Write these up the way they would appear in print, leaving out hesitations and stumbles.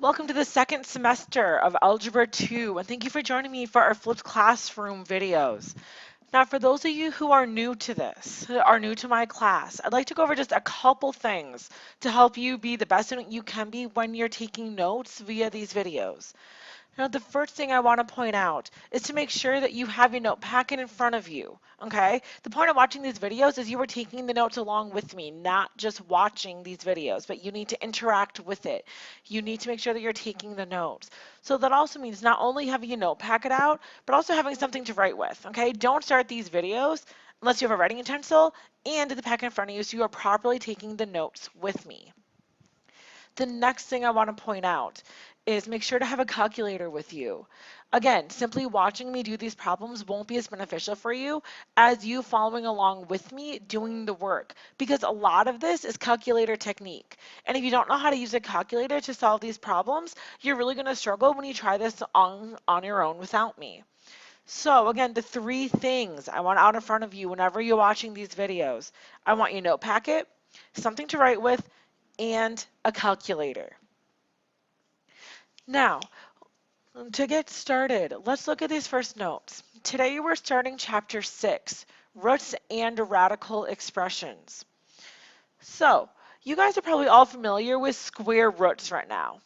Welcome to the second semester of Algebra 2, and thank you for joining me for our flipped classroom videos. Now, for those of you who are new to this, are new to my class, I'd like to go over just a couple things to help you be the best student you can be when you're taking notes via these videos. Now, the first thing I want to point out is to make sure that you have your note packet in front of you, okay? The point of watching these videos is you are taking the notes along with me, not just watching these videos, but you need to interact with it. You need to make sure that you're taking the notes. So that also means not only having your note packet out, but also having something to write with, okay? Don't start these videos unless you have a writing utensil and the packet in front of you so you are properly taking the notes with me. The next thing I want to point out is make sure to have a calculator with you. Again, simply watching me do these problems won't be as beneficial for you as you following along with me doing the work, because a lot of this is calculator technique. And if you don't know how to use a calculator to solve these problems, you're really going to struggle when you try this on your own without me. So again, the three things I want out in front of you whenever you're watching these videos. I want your note packet, something to write with, and a calculator. Now, to get started, let's look at these first notes. Today we're starting chapter 6, roots and radical expressions. So, you guys are probably all familiar with square roots right now.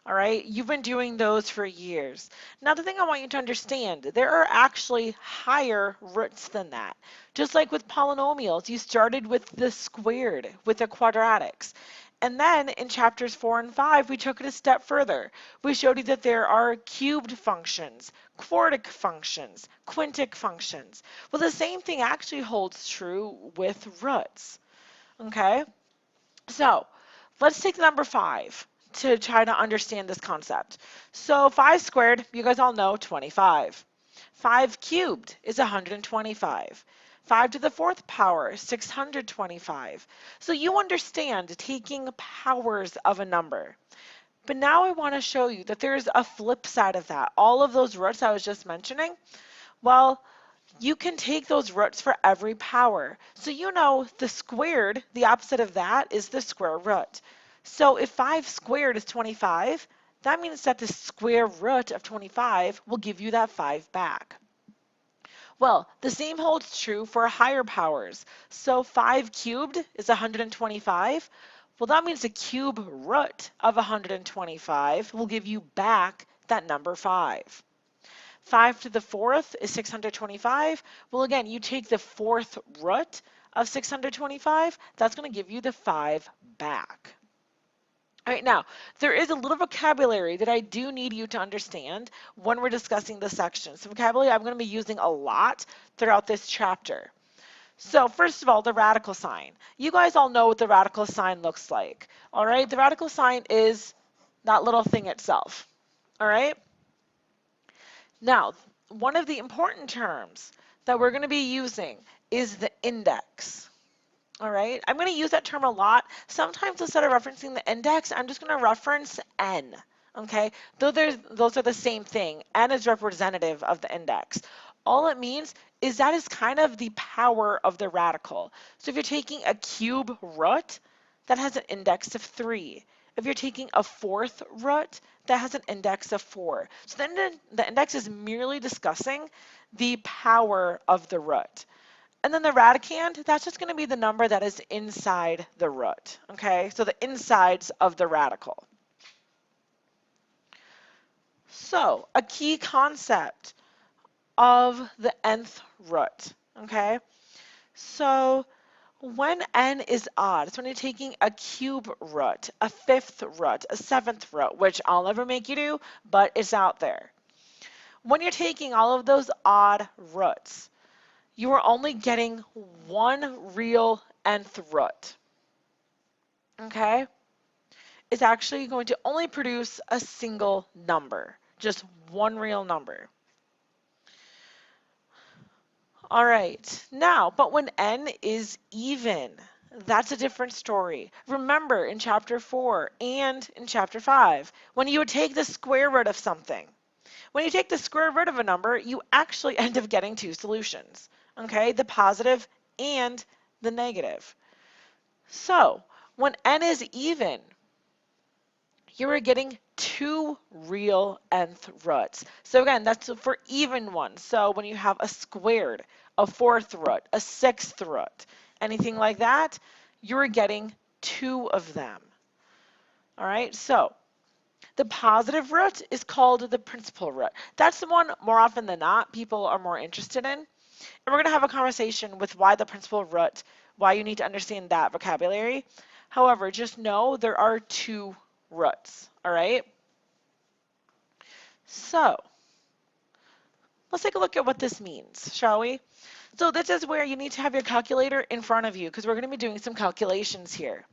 All right, you've been doing those for years. Now, the thing I want you to understand, there are actually higher roots than that. Just like with polynomials, you started with the squared, with the quadratics. And then in chapters 4 and 5, we took it a step further. We showed you that there are cubed functions, quartic functions, quintic functions. Well, the same thing actually holds true with roots. Okay? So, let's take the number 5 to try to understand this concept. So 5 squared, you guys all know, 25. 5 cubed is 125. 5 to the 4th power, 625. So you understand taking powers of a number. But now I want to show you that there's a flip side of that. All of those roots I was just mentioning, well, you can take those roots for every power. So you know the squared, the opposite of that is the square root. So if 5 squared is 25, that means that the square root of 25 will give you that 5 back. Well, the same holds true for higher powers. So 5 cubed is 125. Well, that means the cube root of 125 will give you back that number 5. 5 to the 4th is 625. Well, again, you take the 4th root of 625, that's going to give you the 5 back. All right, now, there is a little vocabulary that I do need you to understand when we're discussing this section. So vocabulary I'm going to be using a lot throughout this chapter. So first of all, the radical sign. You guys all know what the radical sign looks like. All right, the radical sign is that little thing itself. All right? Now, one of the important terms that we're going to be using is the index. All right, I'm going to use that term a lot. Sometimes instead of referencing the index, I'm just going to reference n. Okay, though those are the same thing. N is representative of the index. All it means is that is kind of the power of the radical. So if you're taking a cube root, that has an index of 3. If you're taking a 4th root, that has an index of 4. So then the index is merely discussing the power of the root. And then the radicand, that's just going to be the number that is inside the root, okay? So the insides of the radical. So a key concept of the nth root, okay? So when n is odd, it's when you're taking a cube root, a 5th root, a 7th root, which I'll never make you do, but it's out there. When you're taking all of those odd roots, you are only getting one real nth root. Okay? It's actually going to only produce a single number, just one real number. All right, now, but when n is even, that's a different story. Remember in chapter 4 and in chapter 5, when you would take the square root of something, when you take the square root of a number, you actually end up getting two solutions, okay? The positive and the negative. So when n is even, you are getting 2 real nth roots. So again, that's for even ones. So when you have a squared, a 4th root, a 6th root, anything like that, you're getting 2 of them. All right, so the positive root is called the principal root. That's the one more often than not people are more interested in. And we're going to have a conversation with why the principal root, why you need to understand that vocabulary. However, just know there are 2 roots, all right? So let's take a look at what this means, shall we? So this is where you need to have your calculator in front of you because we're going to be doing some calculations here.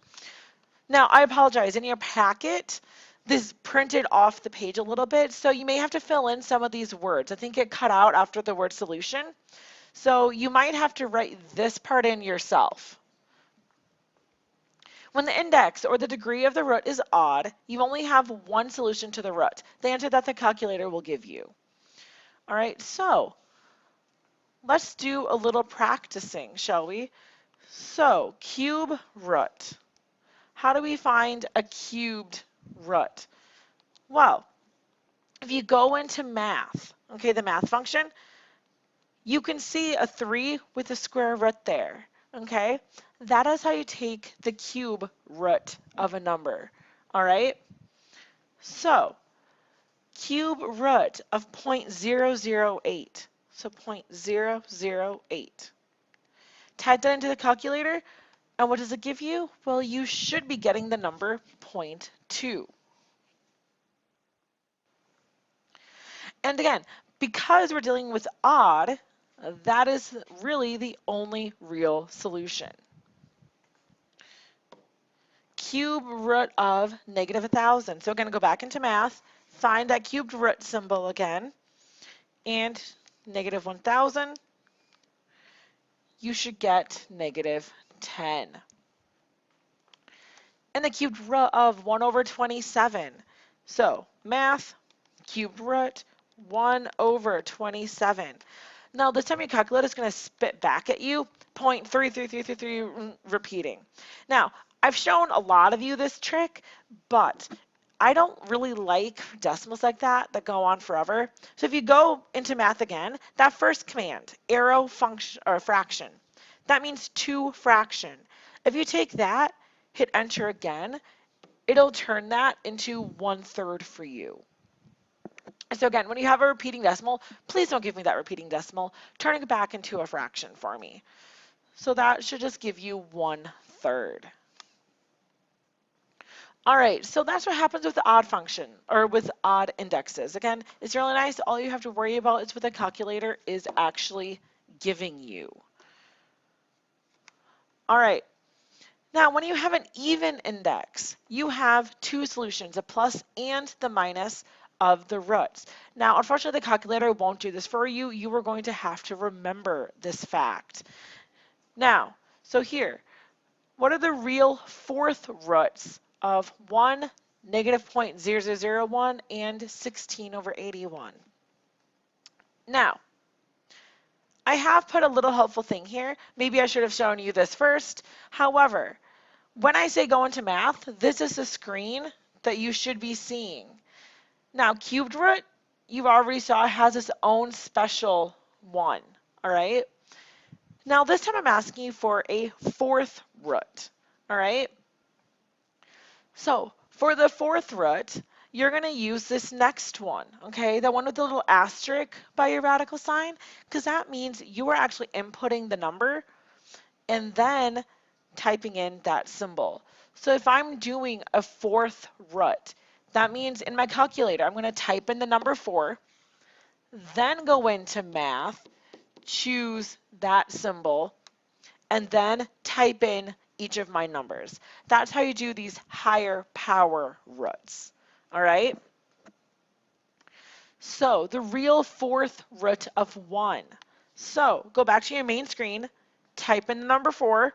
Now, I apologize, in your packet, this printed off the page a little bit, so you may have to fill in some of these words. I think it cut out after the word solution, so you might have to write this part in yourself. When the index or the degree of the root is odd, you only have one solution to the root, the answer that the calculator will give you. All right, so let's do a little practicing, shall we? So, cube root. How do we find a cubed root? Well, if you go into math, okay, the math function, you can see a 3 with a square root there, okay? That is how you take the cube root of a number, all right? So, cube root of 0.008, so 0.008. Type that into the calculator, and what does it give you? Well, you should be getting the number 0.2. And again, because we're dealing with odd, that is really the only real solution. Cube root of -1,000. So again, go back into math, find that cubed root symbol again, and -1,000, you should get -10. And the cubed root of 1/27. So math, cubed root, 1/27. Now this time your calculator is going to spit back at you 0.33333 repeating. Now I've shown a lot of you this trick, but I don't really like decimals like that go on forever. So if you go into math again, that first command, arrow function or fraction, that means 2 fraction. If you take that, hit enter again, it'll turn that into 1/3 for you. So again, when you have a repeating decimal, please don't give me that repeating decimal. Turn it back into a fraction for me. So that should just give you 1/3. All right, so that's what happens with the odd function, or with odd indexes. Again, it's really nice. All you have to worry about is what the calculator is actually giving you. All right, now when you have an even index, you have 2 solutions, a plus and the minus of the roots. Now, unfortunately, the calculator won't do this for you. You are going to have to remember this fact. Now, so here, what are the real 4th roots of 1, -0.0001, and 16/81? Now, I have put a little helpful thing here. Maybe I should have shown you this first. However, when I say go into math, this is the screen that you should be seeing. Now, cubed root, you already saw, has its own special one, all right? Now, this time I'm asking you for a 4th root, all right? So, for the 4th root, you're going to use this next one, okay? The one with the little asterisk by your radical sign, because that means you are actually inputting the number and then typing in that symbol. So if I'm doing a 4th root, that means in my calculator, I'm going to type in the number 4, then go into math, choose that symbol, and then type in each of my numbers. That's how you do these higher power roots. All right? So the real 4th root of 1. So go back to your main screen, type in the number 4,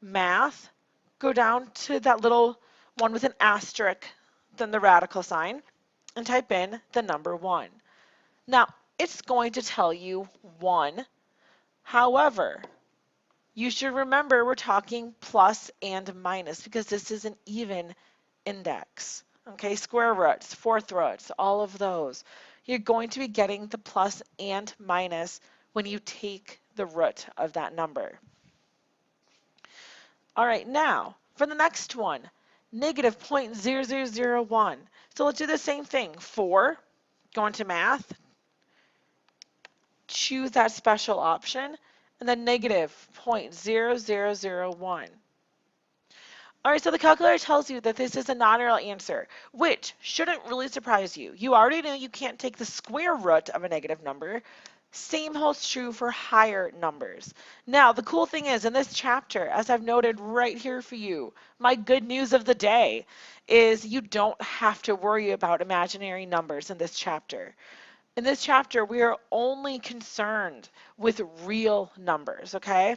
math, go down to that little one with an asterisk, then the radical sign, and type in the number 1. Now, it's going to tell you 1. However, you should remember we're talking plus and minus because this is an even index. okay, square roots, fourth roots, all of those. You're going to be getting the plus and minus when you take the root of that number. All right, now for the next one, negative 0.0001. So let's do the same thing. 4, go into math, choose that special option, and then negative 0.0001. All right, so the calculator tells you that this is a non-real answer, which shouldn't really surprise you. You already know you can't take the square root of a negative number. Same holds true for higher numbers. Now, the cool thing is in this chapter, as I've noted right here for you, my good news of the day is you don't have to worry about imaginary numbers in this chapter. In this chapter, we are only concerned with real numbers, okay?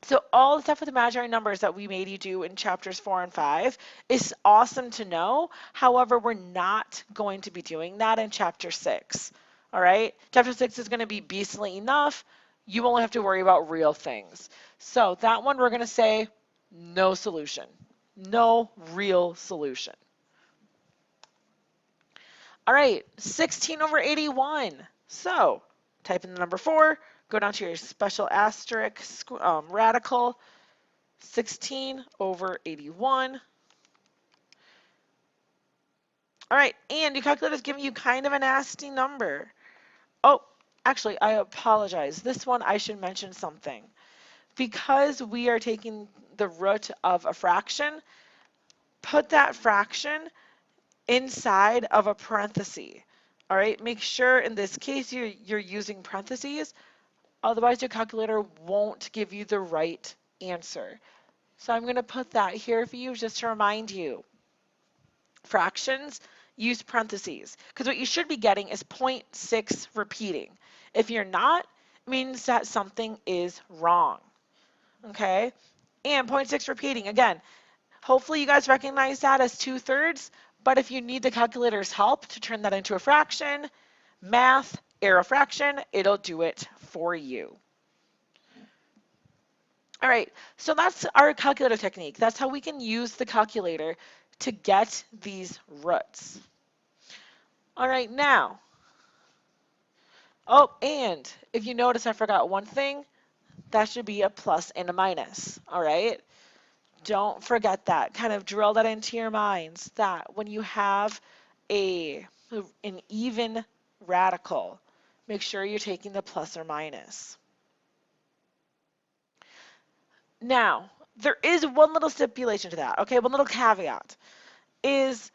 So all the stuff with imaginary numbers that we made you do in chapters 4 and 5 is awesome to know. However, we're not going to be doing that in chapter 6. All right? Chapter 6 is going to be beastly enough. You only have to worry about real things. So that one we're going to say no solution. No real solution. All right, 16 over 81. So type in the number 4, go down to your special asterisk radical, 16 over 81. All right, and your calculator is giving you kind of a nasty number. Oh, actually, I apologize. This one I should mention something. Because we are taking the root of a fraction, put that fraction inside of a parenthesis. All right, make sure in this case you're using parentheses, otherwise your calculator won't give you the right answer. So I'm going to put that here for you just to remind you. Fractions, use parentheses, because what you should be getting is 0.6 repeating. If you're not, it means that something is wrong. Okay? And 0.6 repeating, again, hopefully you guys recognize that as 2/3, but if you need the calculator's help to turn that into a fraction, math, arrow fraction, it'll do it for you. All right, so that's our calculator technique. That's how we can use the calculator to get these roots. All right, now, oh, and if you notice I forgot one thing, that should be a plus and a minus, all right? Don't forget that. Kind of drill that into your minds that when you have an even radical, make sure you're taking the plus or minus. Now, there is one little stipulation to that, okay? One little caveat is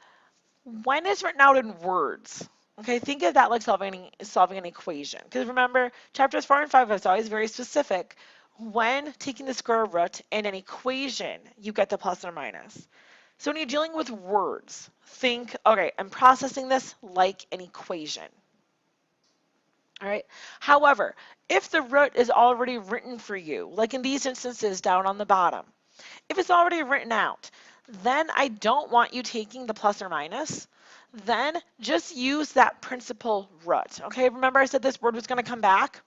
when it's written out in words, okay, think of that like solving an equation. Because remember, chapters 4 and 5 is always very specific. When taking the square root in an equation, you get the plus or minus. So when you're dealing with words, think, okay, I'm processing this like an equation. All right. However, if the root is already written for you, like in these instances down on the bottom, if it's already written out, then I don't want you taking the plus or minus. Then just use that principal root. Okay, remember I said this word was going to come back?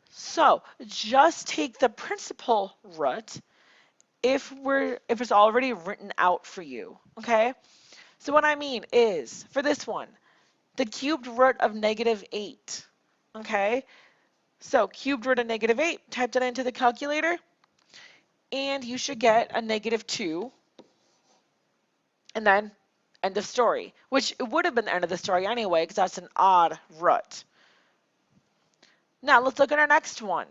So just take the principal root if it's already written out for you. Okay? So what I mean is, for this one, the cubed root of -8. Okay? So cubed root of -8, type that into the calculator, and you should get a -2, and then end of story, which it would have been the end of the story anyway, because that's an odd root. Now let's look at our next one.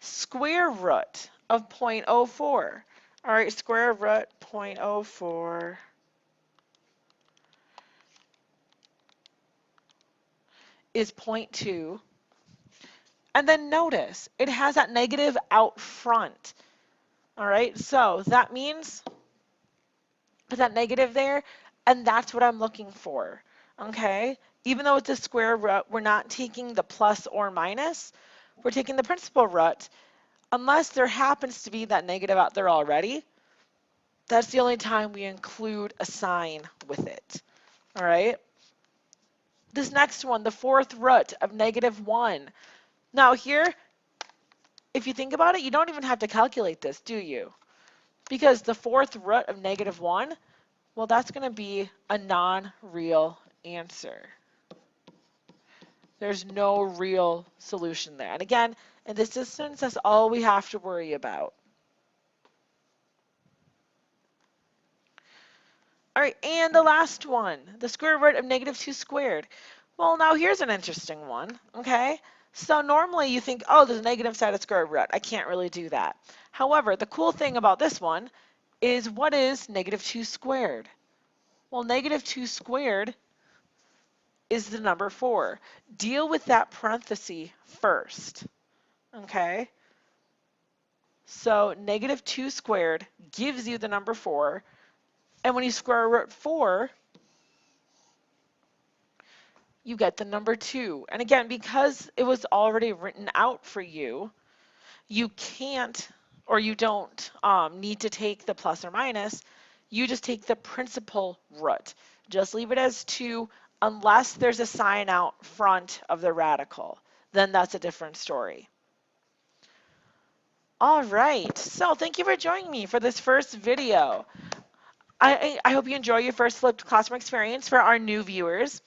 Square root of 0.04. All right, square root 0.04 is 0.2. And then notice, it has that negative out front. All right, so that means put that negative there, and that's what I'm looking for, okay? Even though it's a square root, we're not taking the plus or minus, we're taking the principal root, unless there happens to be that negative out there already. That's the only time we include a sign with it, all right? This next one, the fourth root of -1. Now here, if you think about it, you don't even have to calculate this, do you? Because the fourth root of -1, Well, that's going to be a non-real answer. There's no real solution there. And again, in this instance, that's all we have to worry about. All right, and the last one, the square root of -2 squared. Well, now here's an interesting one, okay? So normally you think, oh, there's a negative side of square root. I can't really do that. However, the cool thing about this one is what is -2 squared? Well, -2 squared is the number 4. Deal with that parenthesis first, okay? So -2 squared gives you the number 4, and when you square root 4, you get the number 2. And again, because it was already written out for you, you can't or you don't need to take the plus or minus. You just take the principal root. Just leave it as 2 unless there's a sign out front of the radical. Then that's a different story. All right, so thank you for joining me for this first video. I hope you enjoy your first flipped classroom experience for our new viewers.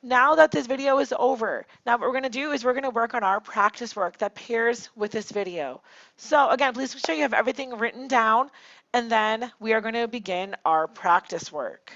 Now that this video is over, now what we're going to do is we're going to work on our practice work that pairs with this video. So again, please make sure you have everything written down, and then we are going to begin our practice work.